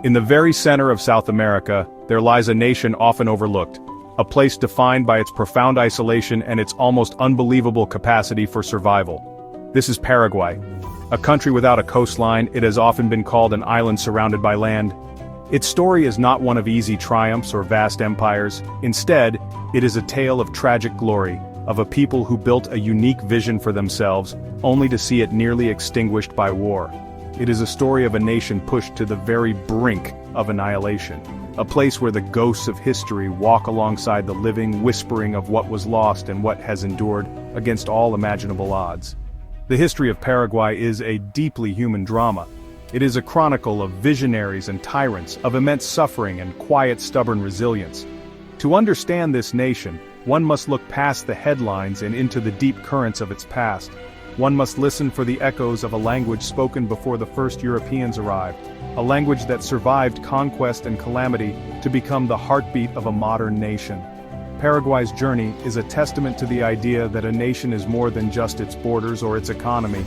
In the very center of South America, there lies a nation often overlooked, a place defined by its profound isolation and its almost unbelievable capacity for survival. This is Paraguay. A country without a coastline, it has often been called an island surrounded by land. Its story is not one of easy triumphs or vast empires. Instead, it is a tale of tragic glory, of a people who built a unique vision for themselves, only to see it nearly extinguished by war. It is a story of a nation pushed to the very brink of annihilation, a place where the ghosts of history walk alongside the living, whispering of what was lost and what has endured against all imaginable odds. The history of Paraguay is a deeply human drama. It is a chronicle of visionaries and tyrants, of immense suffering and quiet, stubborn resilience. To understand this nation, one must look past the headlines and into the deep currents of its past. One must listen for the echoes of a language spoken before the first Europeans arrived, a language that survived conquest and calamity to become the heartbeat of a modern nation. Paraguay's journey is a testament to the idea that a nation is more than just its borders or its economy.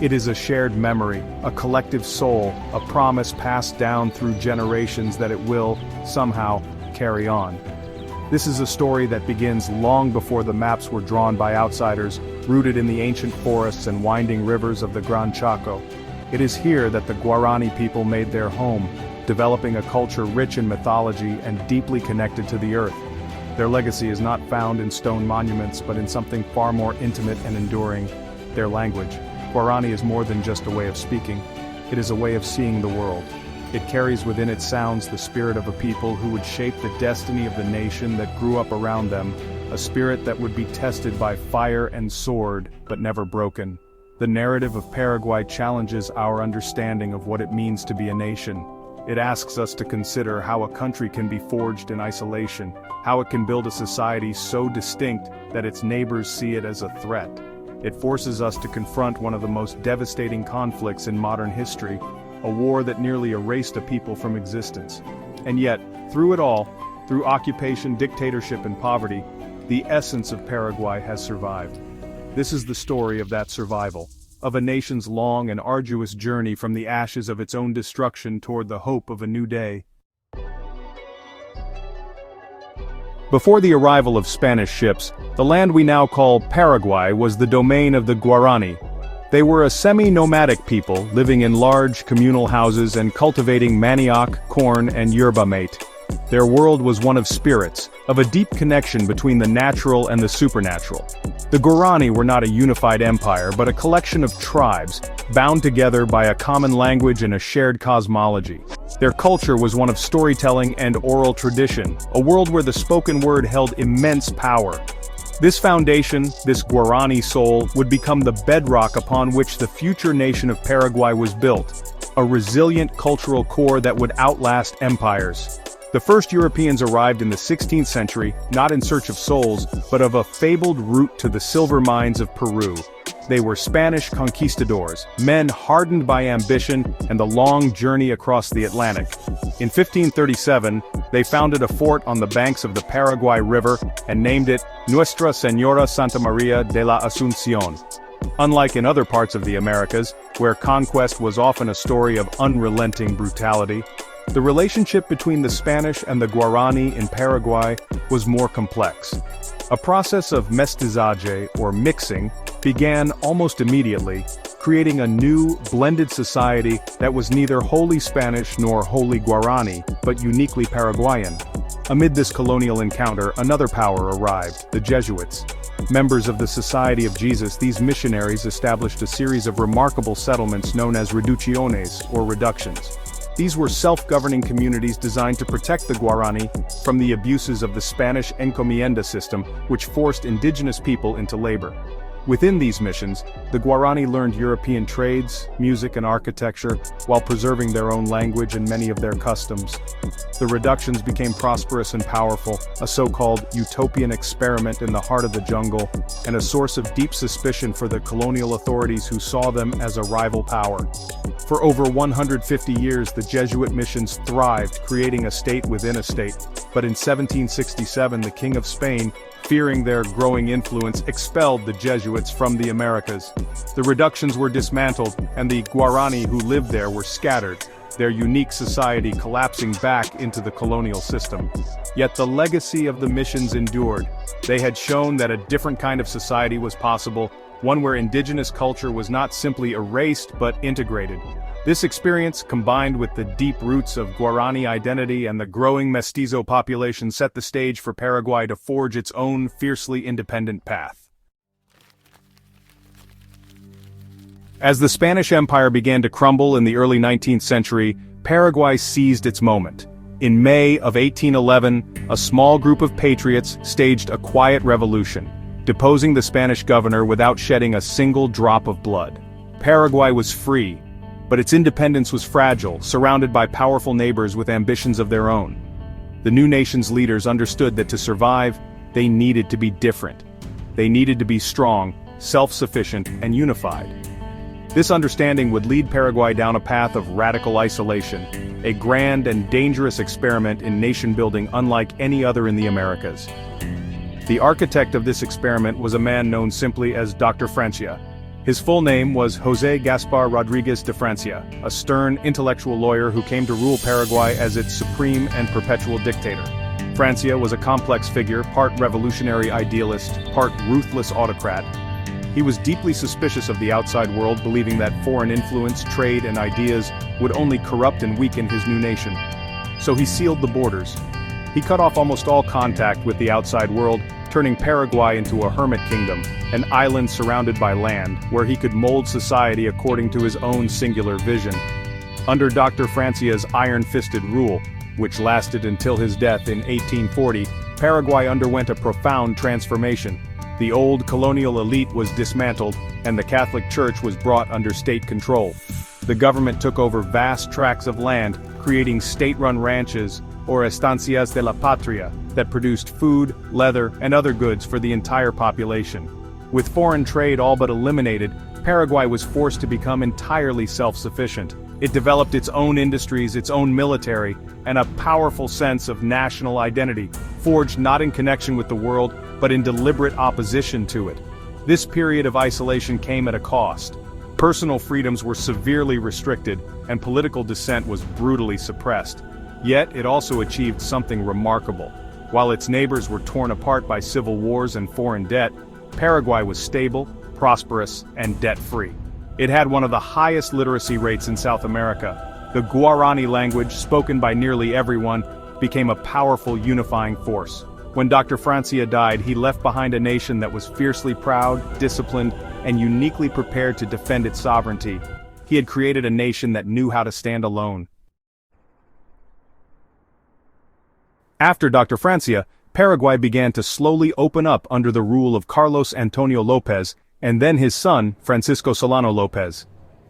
It is a shared memory, a collective soul, a promise passed down through generations that it will, somehow, carry on. This is a story that begins long before the maps were drawn by outsiders, rooted in the ancient forests and winding rivers of the Gran Chaco. It is here that the Guarani people made their home, developing a culture rich in mythology and deeply connected to the earth. Their legacy is not found in stone monuments but in something far more intimate and enduring: their language. Guarani is more than just a way of speaking. It is a way of seeing the world. It carries within its sounds the spirit of a people who would shape the destiny of the nation that grew up around them, a spirit that would be tested by fire and sword, but never broken. The narrative of Paraguay challenges our understanding of what it means to be a nation. It asks us to consider how a country can be forged in isolation, how it can build a society so distinct that its neighbors see it as a threat. It forces us to confront one of the most devastating conflicts in modern history, a war that nearly erased a people from existence. And yet, through it all, through occupation, dictatorship, and poverty, the essence of Paraguay has survived. This is the story of that survival, of a nation's long and arduous journey from the ashes of its own destruction toward the hope of a new day. Before the arrival of Spanish ships, the land we now call Paraguay was the domain of the Guarani. They were a semi-nomadic people living in large communal houses and cultivating manioc, corn, and yerba mate. Their world was one of spirits, of a deep connection between the natural and the supernatural. The Guarani were not a unified empire but a collection of tribes, bound together by a common language and a shared cosmology. Their culture was one of storytelling and oral tradition, a world where the spoken word held immense power. This foundation, this Guarani soul, would become the bedrock upon which the future nation of Paraguay was built, a resilient cultural core that would outlast empires. The first Europeans arrived in the 16th century, not in search of souls, but of a fabled route to the silver mines of Peru. They were Spanish conquistadors, men hardened by ambition and the long journey across the Atlantic. In 1537, they founded a fort on the banks of the Paraguay River and named it Nuestra Señora Santa María de la Asunción. Unlike in other parts of the Americas, where conquest was often a story of unrelenting brutality, the relationship between the Spanish and the Guarani in Paraguay was more complex. A process of mestizaje, or mixing, began almost immediately, creating a new, blended society that was neither wholly Spanish nor wholly Guarani, but uniquely Paraguayan. Amid this colonial encounter, another power arrived: the Jesuits. Members of the Society of Jesus, these missionaries established a series of remarkable settlements known as reducciones, or reductions. These were self-governing communities designed to protect the Guarani from the abuses of the Spanish encomienda system, which forced indigenous people into labor. Within these missions, the Guarani learned European trades, music and architecture, while preserving their own language and many of their customs. The reductions became prosperous and powerful, a so-called utopian experiment in the heart of the jungle, and a source of deep suspicion for the colonial authorities who saw them as a rival power. For over 150 years, the Jesuit missions thrived, creating a state within a state. But in 1767, the King of Spain, fearing their growing influence, expelled the Jesuits from the Americas. The reductions were dismantled, and the Guarani who lived there were scattered. their unique society collapsing back into the colonial system. Yet the legacy of the missions endured. They had shown that a different kind of society was possible, one where indigenous culture was not simply erased but integrated. This experience, combined with the deep roots of Guarani identity and the growing mestizo population, set the stage for Paraguay to forge its own fiercely independent path. As the Spanish Empire began to crumble in the early 19th century, Paraguay seized its moment. In May of 1811, a small group of patriots staged a quiet revolution, deposing the Spanish governor without shedding a single drop of blood. Paraguay was free, but its independence was fragile, surrounded by powerful neighbors with ambitions of their own. The new nation's leaders understood that to survive, they needed to be different. They needed to be strong, self-sufficient, and unified. This understanding would lead Paraguay down a path of radical isolation, a grand and dangerous experiment in nation-building unlike any other in the Americas. The architect of this experiment was a man known simply as Dr. Francia. His full name was José Gaspar Rodríguez de Francia, a stern, intellectual lawyer who came to rule Paraguay as its supreme and perpetual dictator. Francia was a complex figure, part revolutionary idealist, part ruthless autocrat. He was deeply suspicious of the outside world, believing that foreign influence, trade, and ideas would only corrupt and weaken his new nation. So he sealed the borders. He cut off almost all contact with the outside world, turning Paraguay into a hermit kingdom, an island surrounded by land, where he could mold society according to his own singular vision. Under Dr. Francia's iron-fisted rule, which lasted until his death in 1840, Paraguay underwent a profound transformation. The old colonial elite was dismantled, and the Catholic Church was brought under state control. The government took over vast tracts of land, creating state-run ranches, or estancias de la patria, that produced food, leather, and other goods for the entire population. With foreign trade all but eliminated, Paraguay was forced to become entirely self-sufficient. It developed its own industries, its own military, and a powerful sense of national identity, forged not in connection with the world, but in deliberate opposition to it. This period of isolation came at a cost. Personal freedoms were severely restricted, and political dissent was brutally suppressed. Yet it also achieved something remarkable. While its neighbors were torn apart by civil wars and foreign debt, Paraguay was stable, prosperous, and debt-free. It had one of the highest literacy rates in South America. The Guarani language, spoken by nearly everyone, became a powerful unifying force. When Dr. Francia died, he left behind a nation that was fiercely proud, disciplined, and uniquely prepared to defend its sovereignty. He had created a nation that knew how to stand alone. After Dr. Francia, Paraguay began to slowly open up under the rule of Carlos Antonio López, and then his son, Francisco Solano López.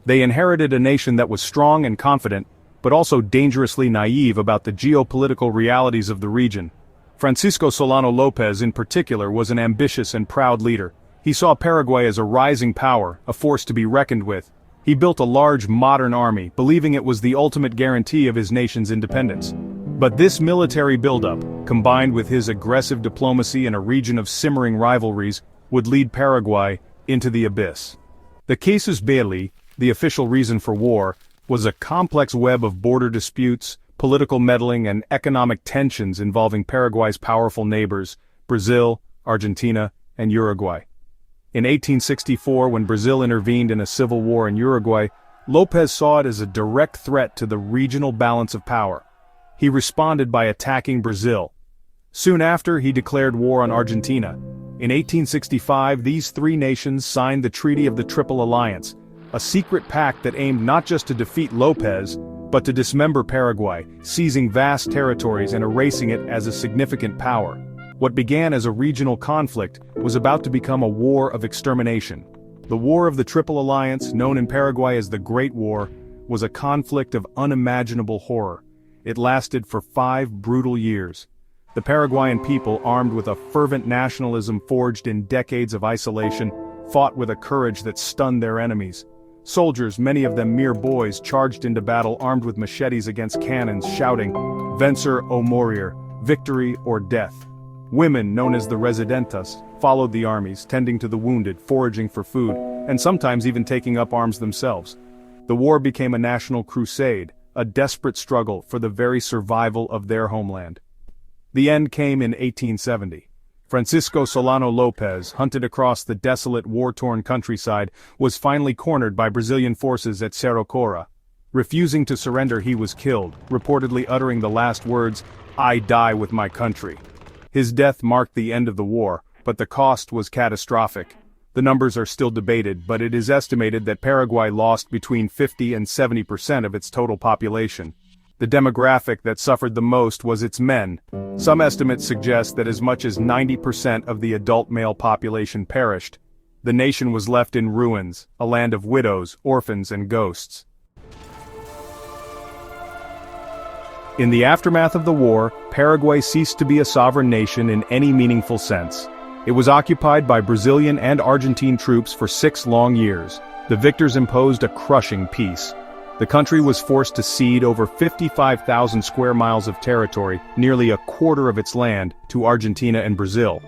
They inherited a nation that was strong and confident, but also dangerously naive about the geopolitical realities of the region. Francisco Solano López in particular was an ambitious and proud leader. He saw Paraguay as a rising power, a force to be reckoned with. He built a large modern army, believing it was the ultimate guarantee of his nation's independence. But this military buildup, combined with his aggressive diplomacy in a region of simmering rivalries, would lead Paraguay into the abyss. The casus belli, the official reason for war, was a complex web of border disputes, political meddling, and economic tensions involving Paraguay's powerful neighbors, Brazil, Argentina, and Uruguay. In 1864, when Brazil intervened in a civil war in Uruguay, López saw it as a direct threat to the regional balance of power. He responded by attacking Brazil. Soon after, he declared war on Argentina. In 1865, these three nations signed the Treaty of the Triple Alliance, a secret pact that aimed not just to defeat López, but to dismember Paraguay, seizing vast territories and erasing it as a significant power. What began as a regional conflict was about to become a war of extermination. The War of the Triple Alliance, known in Paraguay as the Great War, was a conflict of unimaginable horror. It lasted for 5 brutal years. The Paraguayan people, armed with a fervent nationalism forged in decades of isolation, fought with a courage that stunned their enemies. Soldiers, many of them mere boys, charged into battle armed with machetes against cannons, shouting, "Vencer o morir," victory or death. Women, known as the residentas, followed the armies, tending to the wounded, foraging for food, and sometimes even taking up arms themselves. The war became a national crusade, a desperate struggle for the very survival of their homeland. The end came in 1870. Francisco Solano López, hunted across the desolate war-torn countryside, was finally cornered by Brazilian forces at Cerro Cora. Refusing to surrender, he was killed, reportedly uttering the last words, "I die with my country." His death marked the end of the war, but the cost was catastrophic. The numbers are still debated, but it is estimated that Paraguay lost between 50 and 70% of its total population. The demographic that suffered the most was its men. Some estimates suggest that as much as 90% of the adult male population perished. The nation was left in ruins, a land of widows, orphans, and ghosts. In the aftermath of the war, Paraguay ceased to be a sovereign nation in any meaningful sense. It was occupied by Brazilian and Argentine troops for 6 long years. The victors imposed a crushing peace. The country was forced to cede over 55,000 square miles of territory, nearly a quarter of its land, to Argentina and Brazil.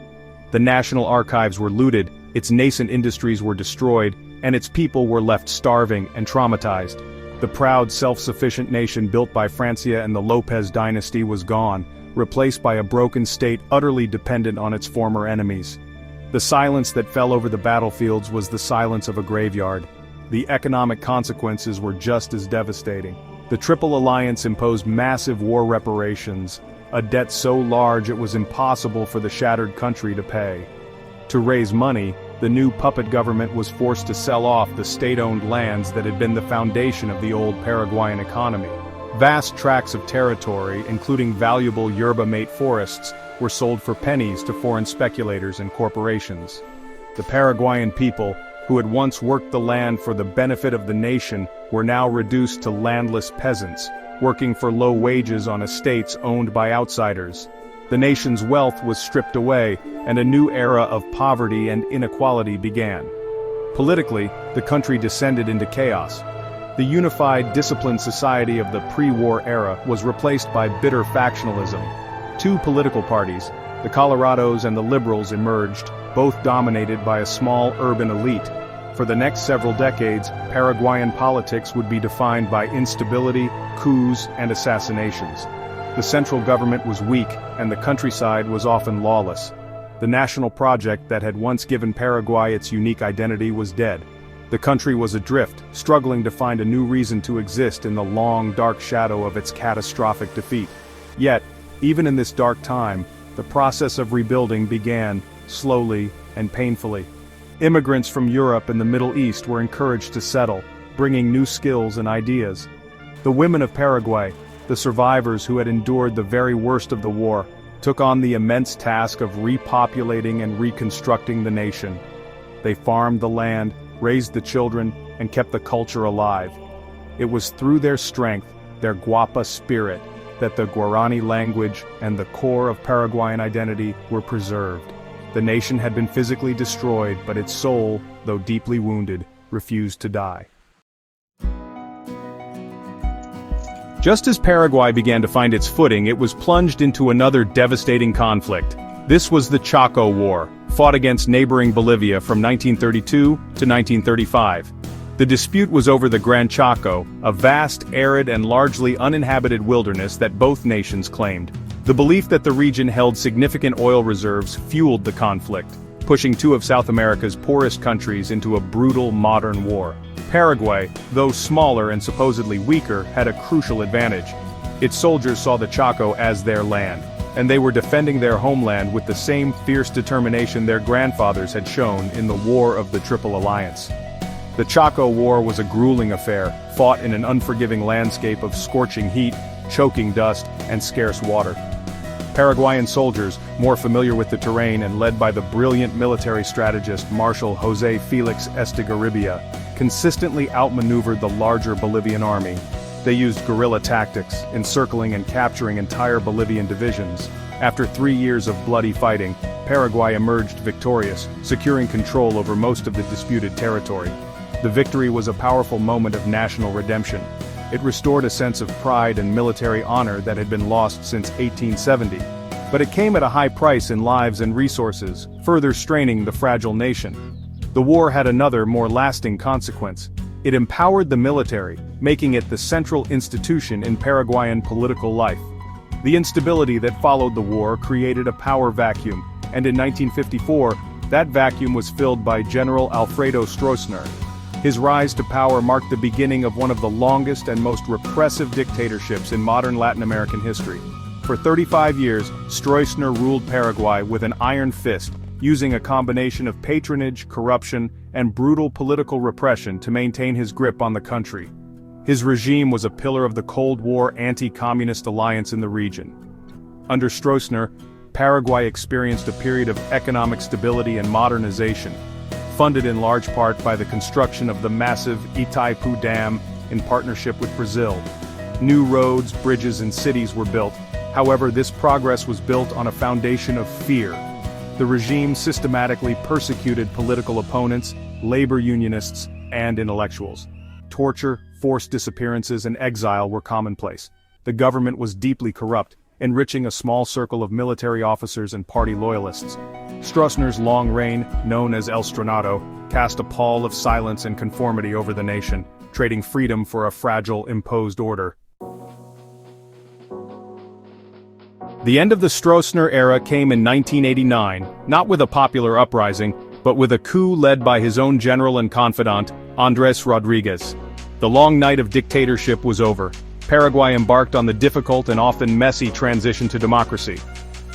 The national archives were looted, its nascent industries were destroyed, and its people were left starving and traumatized. The proud, self-sufficient nation built by Francia and the López dynasty was gone, replaced by a broken state utterly dependent on its former enemies. The silence that fell over the battlefields was the silence of a graveyard. The economic consequences were just as devastating. The Triple Alliance imposed massive war reparations, a debt so large it was impossible for the shattered country to pay. To raise money, the new puppet government was forced to sell off the state-owned lands that had been the foundation of the old Paraguayan economy. Vast tracts of territory, including valuable yerba mate forests, were sold for pennies to foreign speculators and corporations. The Paraguayan people, who had once worked the land for the benefit of the nation, were now reduced to landless peasants, working for low wages on estates owned by outsiders. The nation's wealth was stripped away, and a new era of poverty and inequality began. Politically, the country descended into chaos. The unified, disciplined society of the pre-war era was replaced by bitter factionalism. 2 political parties, the Colorados and the Liberals, emerged, both dominated by a small urban elite. For the next several decades, Paraguayan politics would be defined by instability, coups, and assassinations. The central government was weak, and the countryside was often lawless. The national project that had once given Paraguay its unique identity was dead. The country was adrift, struggling to find a new reason to exist in the long, dark shadow of its catastrophic defeat. Yet, even in this dark time, the process of rebuilding began, slowly and painfully. Immigrants from Europe and the Middle East were encouraged to settle, bringing new skills and ideas. The women of Paraguay, the survivors who had endured the very worst of the war, took on the immense task of repopulating and reconstructing the nation. They farmed the land, raised the children, and kept the culture alive. It was through their strength, their guapa spirit, that the Guarani language and the core of Paraguayan identity were preserved. The nation had been physically destroyed, but its soul, though deeply wounded, refused to die. Just as Paraguay began to find its footing, it was plunged into another devastating conflict. This was the Chaco War, fought against neighboring Bolivia from 1932 to 1935. The dispute was over the Gran Chaco, a vast, arid and largely uninhabited wilderness that both nations claimed. The belief that the region held significant oil reserves fueled the conflict, pushing 2 of South America's poorest countries into a brutal modern war. Paraguay, though smaller and supposedly weaker, had a crucial advantage. Its soldiers saw the Chaco as their land, and they were defending their homeland with the same fierce determination their grandfathers had shown in the War of the Triple Alliance. The Chaco War was a grueling affair, fought in an unforgiving landscape of scorching heat, choking dust, and scarce water. Paraguayan soldiers, more familiar with the terrain and led by the brilliant military strategist Marshal José Félix Estigarribia, consistently outmaneuvered the larger Bolivian army. They used guerrilla tactics, encircling and capturing entire Bolivian divisions. After 3 years of bloody fighting, Paraguay emerged victorious, securing control over most of the disputed territory. The victory was a powerful moment of national redemption. It restored a sense of pride and military honor that had been lost since 1870. But it came at a high price in lives and resources, further straining the fragile nation. The war had another, more lasting consequence. It empowered the military, making it the central institution in Paraguayan political life. The instability that followed the war created a power vacuum, and in 1954, that vacuum was filled by General Alfredo Stroessner. His rise to power marked the beginning of one of the longest and most repressive dictatorships in modern Latin American history. For 35 years, Stroessner ruled Paraguay with an iron fist, using a combination of patronage, corruption, and brutal political repression to maintain his grip on the country. His regime was a pillar of the Cold War anti-communist alliance in the region. Under Stroessner, Paraguay experienced a period of economic stability and modernization, funded in large part by the construction of the massive Itaipu Dam in partnership with Brazil. New roads, bridges, and cities were built. However, this progress was built on a foundation of fear. The regime systematically persecuted political opponents, labor unionists, and intellectuals. Torture, forced disappearances, and exile were commonplace. The government was deeply corrupt, enriching a small circle of military officers and party loyalists. Stroessner's long reign, known as El Stronado, cast a pall of silence and conformity over the nation, trading freedom for a fragile, imposed order. The end of the Stroessner era came in 1989, not with a popular uprising, but with a coup led by his own general and confidant, Andrés Rodríguez. The long night of dictatorship was over. Paraguay embarked on the difficult and often messy transition to democracy.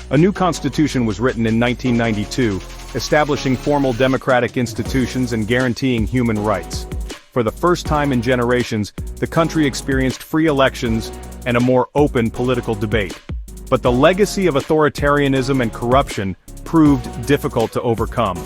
A new constitution was written in 1992, establishing formal democratic institutions and guaranteeing human rights. For the first time in generations, the country experienced free elections and a more open political debate. But the legacy of authoritarianism and corruption proved difficult to overcome.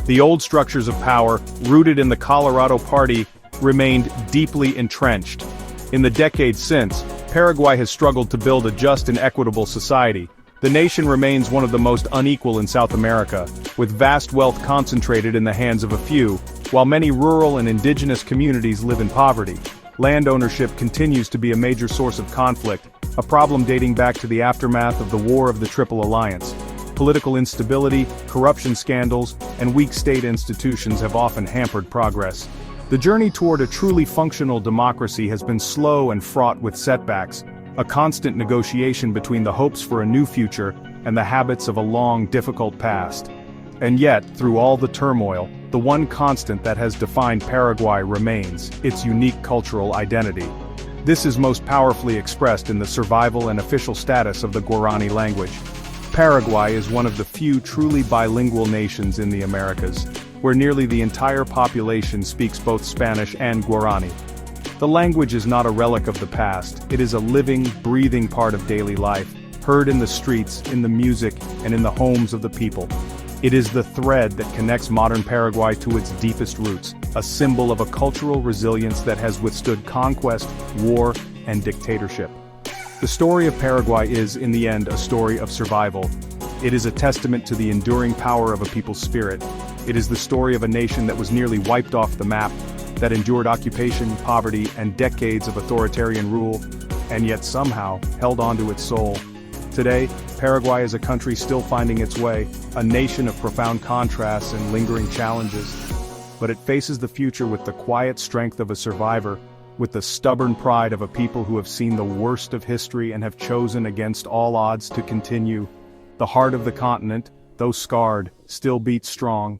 The old structures of power, rooted in the Colorado Party, remained deeply entrenched. In the decades since, Paraguay has struggled to build a just and equitable society. The nation remains one of the most unequal in South America, with vast wealth concentrated in the hands of a few, while many rural and indigenous communities live in poverty. Land ownership continues to be a major source of conflict, a problem dating back to the aftermath of the War of the Triple Alliance. Political instability, corruption scandals, and weak state institutions have often hampered progress. The journey toward a truly functional democracy has been slow and fraught with setbacks, a constant negotiation between the hopes for a new future and the habits of a long, difficult past. And yet, through all the turmoil, the one constant that has defined Paraguay remains its unique cultural identity. This is most powerfully expressed in the survival and official status of the Guarani language. Paraguay is one of the few truly bilingual nations in the Americas, where nearly the entire population speaks both Spanish and Guarani. The language is not a relic of the past, it is a living, breathing part of daily life, heard in the streets, in the music, and in the homes of the people. It is the thread that connects modern Paraguay to its deepest roots, a symbol of a cultural resilience that has withstood conquest, war, and dictatorship. The story of Paraguay is, in the end, a story of survival. It is a testament to the enduring power of a people's spirit. It is the story of a nation that was nearly wiped off the map, that endured occupation, poverty, and decades of authoritarian rule, and yet somehow held on to its soul. Today, Paraguay is a country still finding its way, a nation of profound contrasts and lingering challenges. But it faces the future with the quiet strength of a survivor, with the stubborn pride of a people who have seen the worst of history and have chosen against all odds to continue. The heart of the continent, though scarred, still beats strong,